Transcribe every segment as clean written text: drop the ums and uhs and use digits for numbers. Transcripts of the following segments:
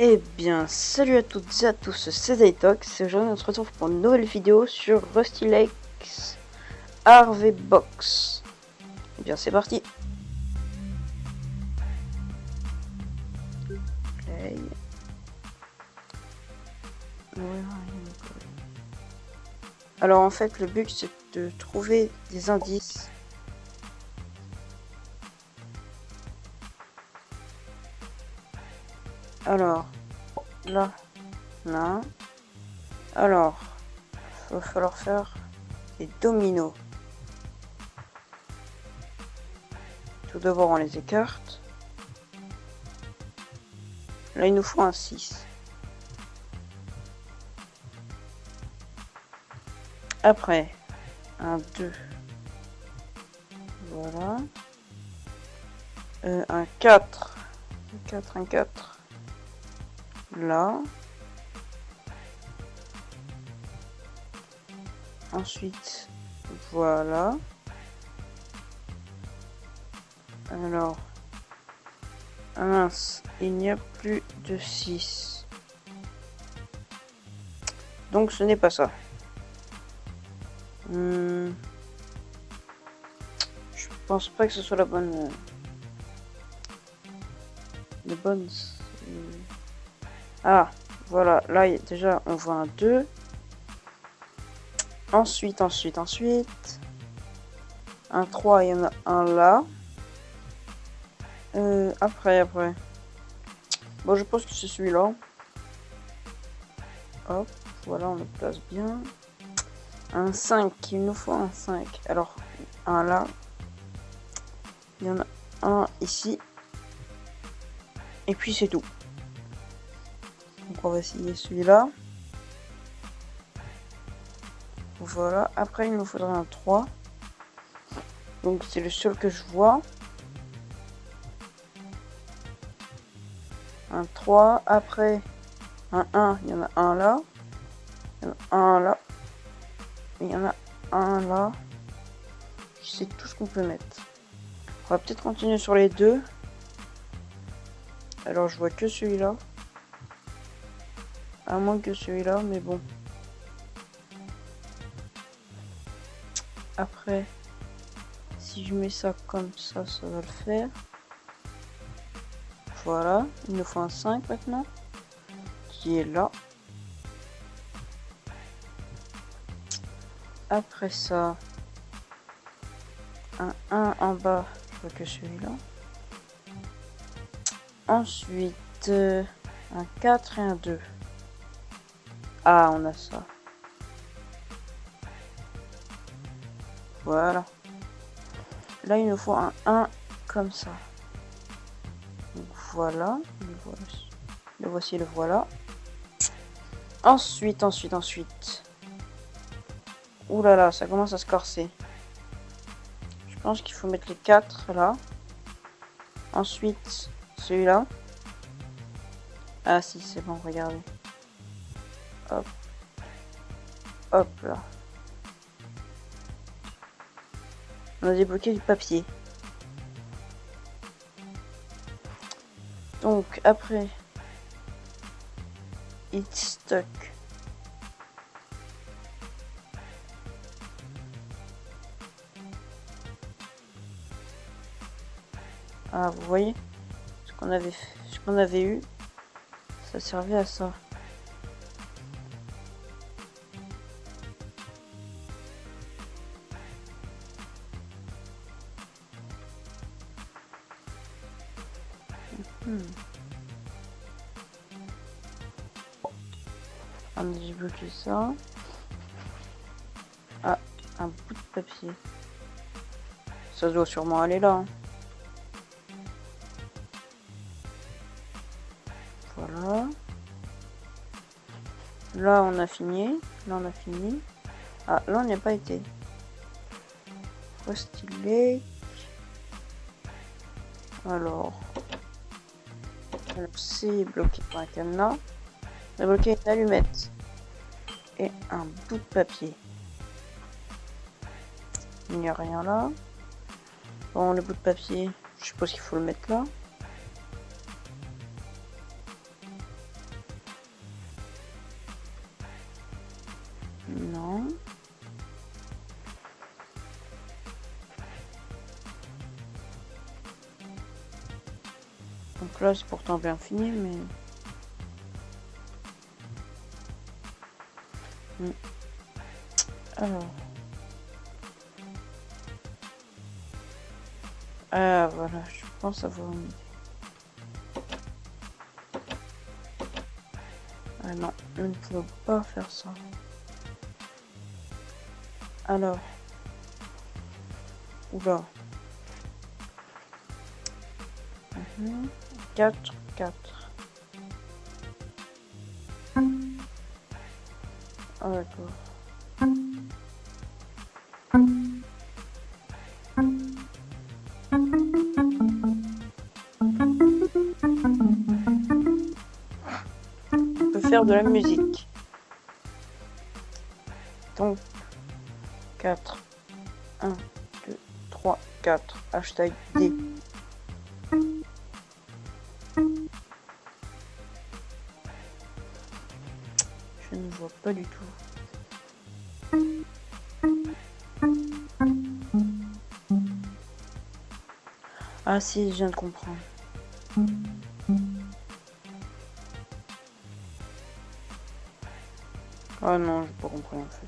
Eh bien, salut à toutes et à tous, c'est Zaytox et aujourd'hui on se retrouve pour une nouvelle vidéo sur Rusty Lake's RV Box. Eh bien, c'est parti. Play. Alors en fait, le but c'est de trouver des indices. Alors, là, là. Alors, il va falloir faire des dominos. Tout d'abord, on les écarte. Là, il nous faut un 6. Après, un 2. Voilà. Un 4. Un 4. Là. Ensuite, voilà. Alors, mince, il n'y a plus de 6. Donc ce n'est pas ça. Je pense pas que ce soit la bonne. Les bonnes. Ah, voilà. Là, déjà, on voit un 2. Ensuite. Un 3, il y en a un là. Après. Bon, je pense que c'est celui-là. Hop, voilà, on le place bien. Un 5, il nous faut un 5. Alors, un là. Il y en a un ici. Et puis c'est tout. Donc on va essayer celui-là. Voilà, après il nous faudra un 3. Donc c'est le seul que je vois. Un 3, après un 1, il y en a un là. Il y en a un là. Il y en a un là. C'est tout ce qu'on peut mettre. On va peut-être continuer sur les deux. Alors je vois que celui-là. À moins que celui-là, mais bon. Après, si je mets ça comme ça, ça va le faire. Voilà, il nous faut un 5 maintenant. Qui est là. Après ça, un 1 en bas, je vois que celui-là. Ensuite, un 4 et un 2. Ah, on a ça. Voilà. Là, il nous faut un 1 comme ça. Donc voilà. Le voici, le voilà. Ensuite. Ouh là là, ça commence à se corser. Je pense qu'il faut mettre les 4 là. Ensuite, celui-là. Ah si, c'est bon, regardez. Hop. Hop là. On a débloqué du papier. Donc après, it's stuck. Ah, vous voyez ce qu'on avait eu, ça servait à ça. On a débloqué ça. Ah, un bout de papier. Ça doit sûrement aller là. Hein. Voilà. Là on a fini. Ah, là on n'y a pas été. Rusty Lake. Alors, c'est bloqué par un cadenas. On a bloqué une allumette et un bout de papier. Il n'y a rien là. Bon, le bout de papier, je suppose qu'il faut le mettre là. Non. Donc là, c'est pourtant bien fini, mais... Alors... Ah, voilà, je pense avoir une idée. Ah non, je ne peux pas faire ça. Alors... Oula. 4, 4. Ah d'accord. On peut faire de la musique. Donc 4. 1, 2, 3, 4. Hashtag D. Je ne vois pas du tout. Ah si, je viens de comprendre. Ah non, j'ai pas compris en fait.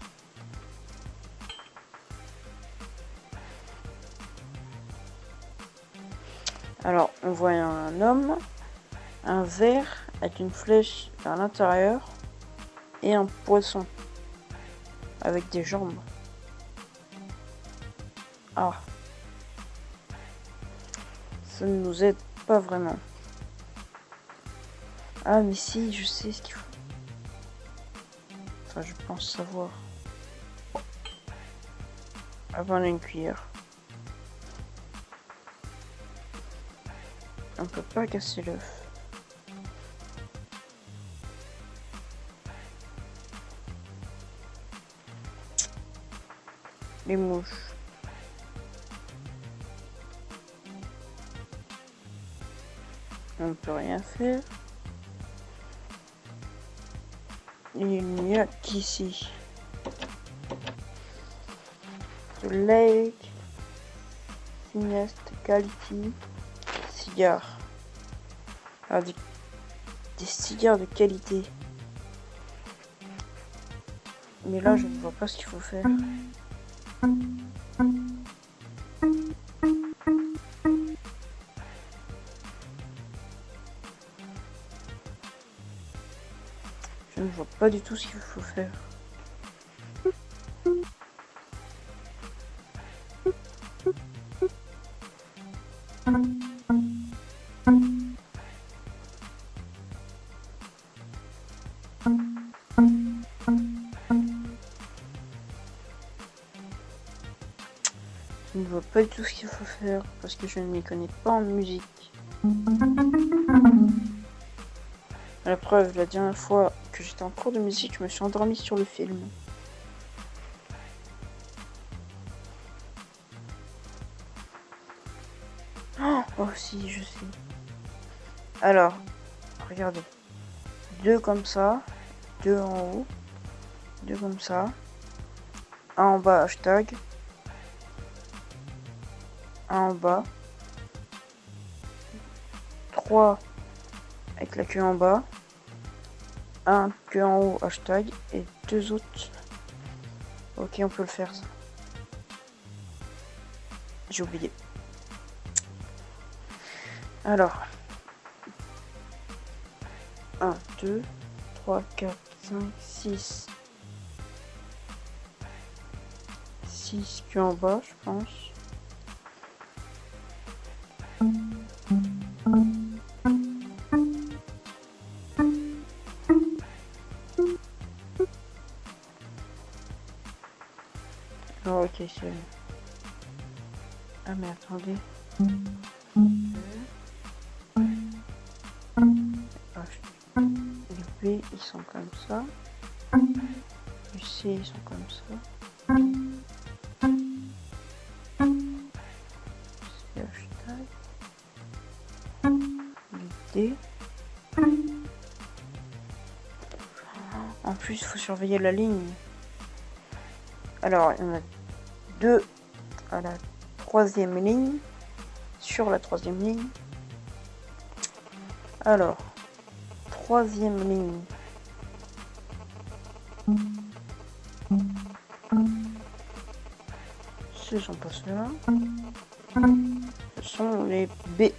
Alors, on voit un homme, un verre avec une flèche vers l'intérieur et un poisson avec des jambes. Ah. Ça ne nous aide pas vraiment. Ah mais si, je sais ce qu'il faut. Enfin, je pense savoir. Avant, on a une cuillère. On peut pas casser l'œuf. Les mouches. On ne peut rien faire. Il n'y a qu'ici. The lake. Finest quality. Cigares. Ah, des cigares de qualité. Mais là, je ne vois pas ce qu'il faut faire. Je ne vois pas du tout ce qu'il faut faire. Je ne vois pas du tout ce qu'il faut faire parce que je ne m'y connais pas en musique. La preuve, la dernière fois que j'étais en cours de musique, je me suis endormie sur le film. Oh si, je sais. Alors, regardez. 2 comme ça, 2 en haut, 2 comme ça, 1 en bas, hashtag, 1 en bas, 3 avec la queue en bas, 1 queue en haut, hashtag, et 2 autres. Ok, on peut le faire ça. J'ai oublié. Alors, 1, 2, 3, 4, 5, 6. 6 queues en bas, je pense. Oh, ok, c'est bon. Ah mais attendez. Les B ils sont comme ça. Les C ils sont comme ça. C'est hashtag. Les D. En plus il faut surveiller la ligne. Alors, il y en a 2 à la 3e ligne. Sur la 3e ligne. Alors, 3e ligne. Ce sont pas ceux-là. Ce sont les B.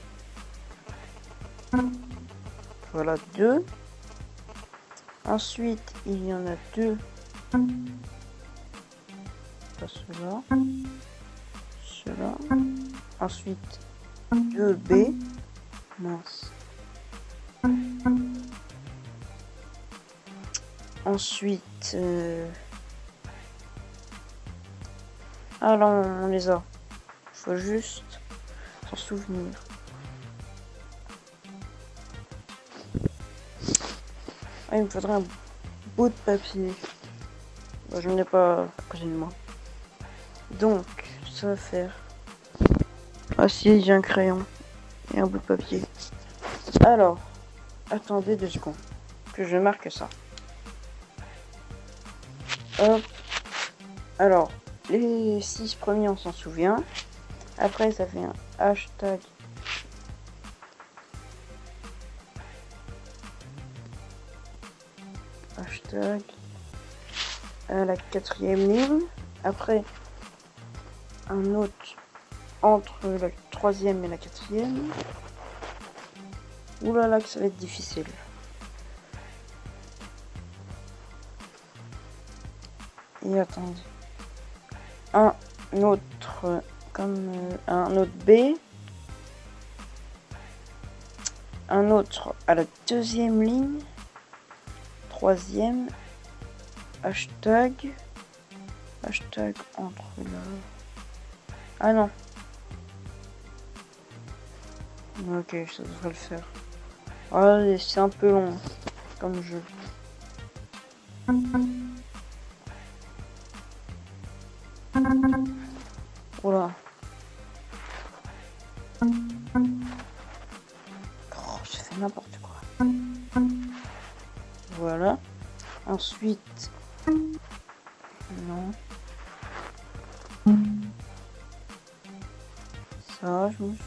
Voilà 2. Ensuite, il y en a 2. Pas ceux-là. Ceux-là. Ensuite, 2 B. Mince. Ensuite, ah là, on les a. Faut juste s'en souvenir. Ah, il me faudrait un bout de papier. Bon, je n'en ai pas à côté de moi. Donc, ça va faire. Ah si, j'ai un crayon et un bout de papier. Alors, attendez 2 secondes. Que je marque ça. Hop. Alors, les 6 premiers, on s'en souvient. Après, ça fait un hashtag. Hashtag. À la 4e ligne. Après, un autre entre la 3e et la 4e. Oulala, que ça va être difficile. Et attendez. Un autre comme un autre B. Un autre à la 2e ligne. 3e. Hashtag. Hashtag entre là. Ah non. Ok, ça devrait le faire. Allez, c'est un peu long comme jeu. Voilà. Oh, j'ai fait n'importe quoi. Voilà. Ensuite. Non. Ça, je me suis...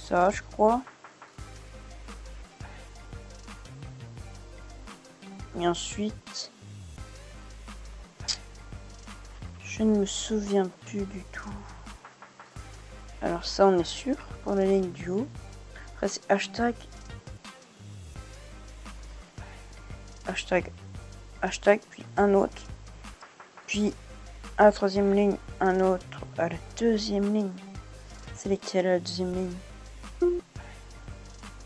Ça, je crois. Et ensuite... Je ne me souviens plus du tout. Alors ça, on est sûr pour la ligne du haut. Après, c'est hashtag. Hashtag. Hashtag, puis un autre. Puis à la 3e ligne, un autre. À la 2e ligne. C'est lesquels à la 2e ligne?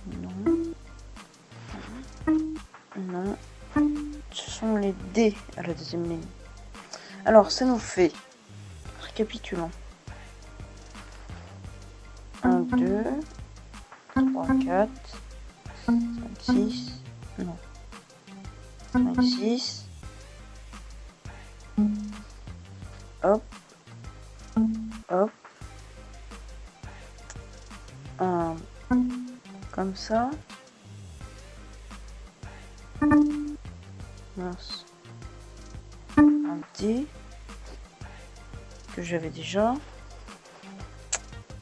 Non. Non. Ce sont les D à la 2e ligne. Alors, ça nous fait, récapitulons, 1, 2, 3, 4, 5, 6, non, 5, 6, hop, hop, comme ça, mince. Un D que j'avais déjà,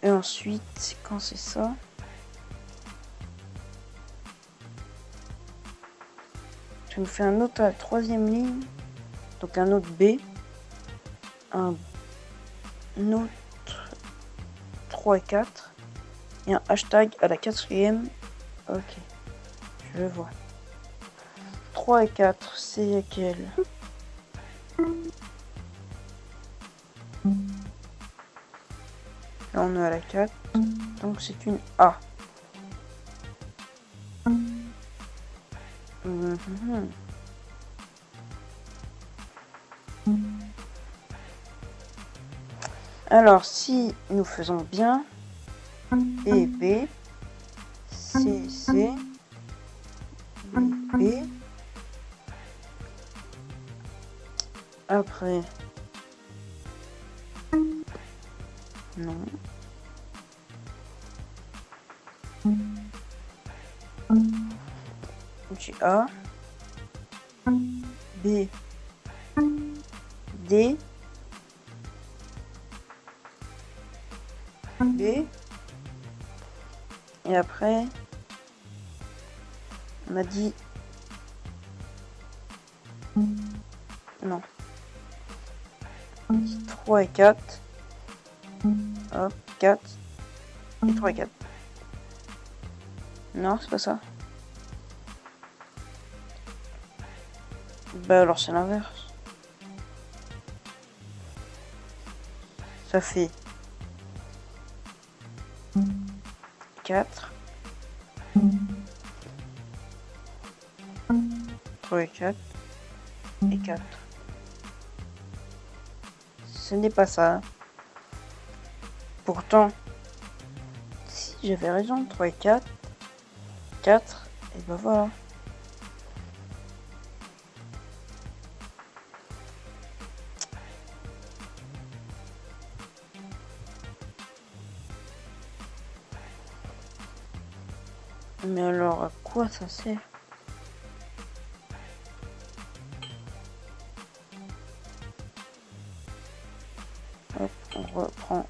et ensuite quand c'est ça, je me fais un autre à la 3e ligne, donc un autre B, un autre 3 et 4 et un hashtag à la 4e. Ok, je vois. 3 et 4, c'est laquelle? Là on est à la 4, donc c'est une A. Alors si nous faisons bien et B, C, C, B, B, après non. J'ai A. B, D, B, et après on a dit non 3 et 4, hop, 4 et 3 et 4. Non, c'est pas ça. Bah alors c'est l'inverse. Ça fait 4, 3 et 4 et 4. Ce n'est pas ça. Pourtant, si j'avais raison, 3 et 4, 4, et ben voilà. Mais alors, à quoi ça sert? Hop, on reprend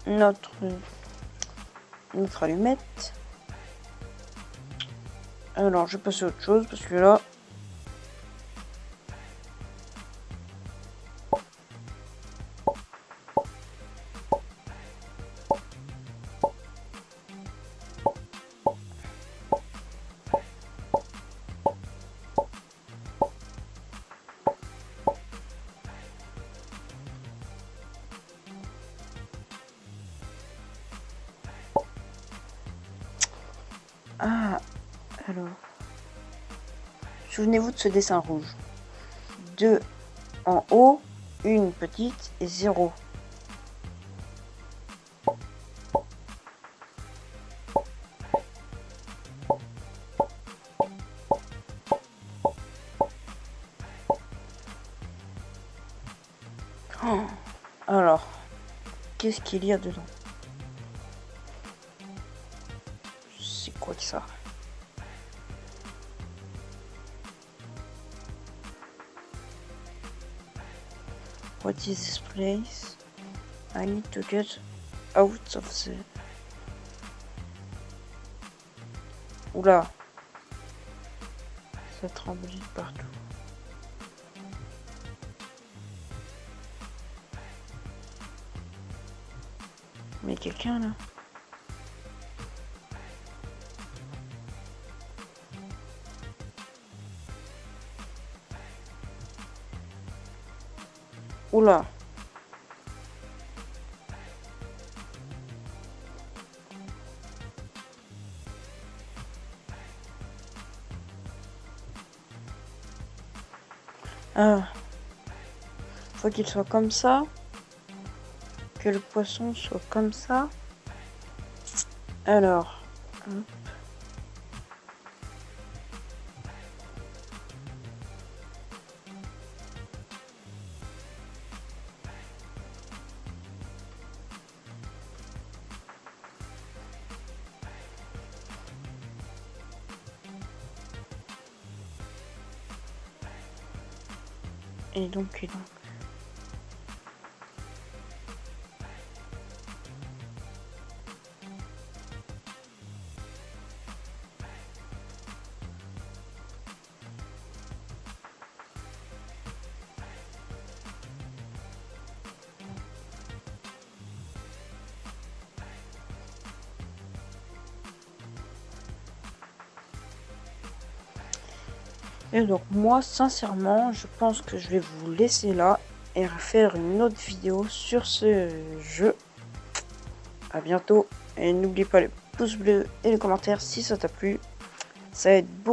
notre allumette. Alors, je vais passer à autre chose parce que là... Ah, alors... Souvenez-vous de ce dessin rouge. 2 en haut, une petite et 0. Oh, alors, qu'est-ce qu'il y a dedans? C'est quoi ça? What is this place? I need to get out of the... Oula. Ça tremble partout. Mais quelqu'un là? Oula. Ah. Faut qu'il soit comme ça. Que le poisson soit comme ça. Alors. Hop. Et donc. Et donc moi sincèrement je pense que je vais vous laisser là et refaire une autre vidéo sur ce jeu. À bientôt et n'oublie pas le pouce bleu et les commentaires si ça t'a plu, ça aide beaucoup.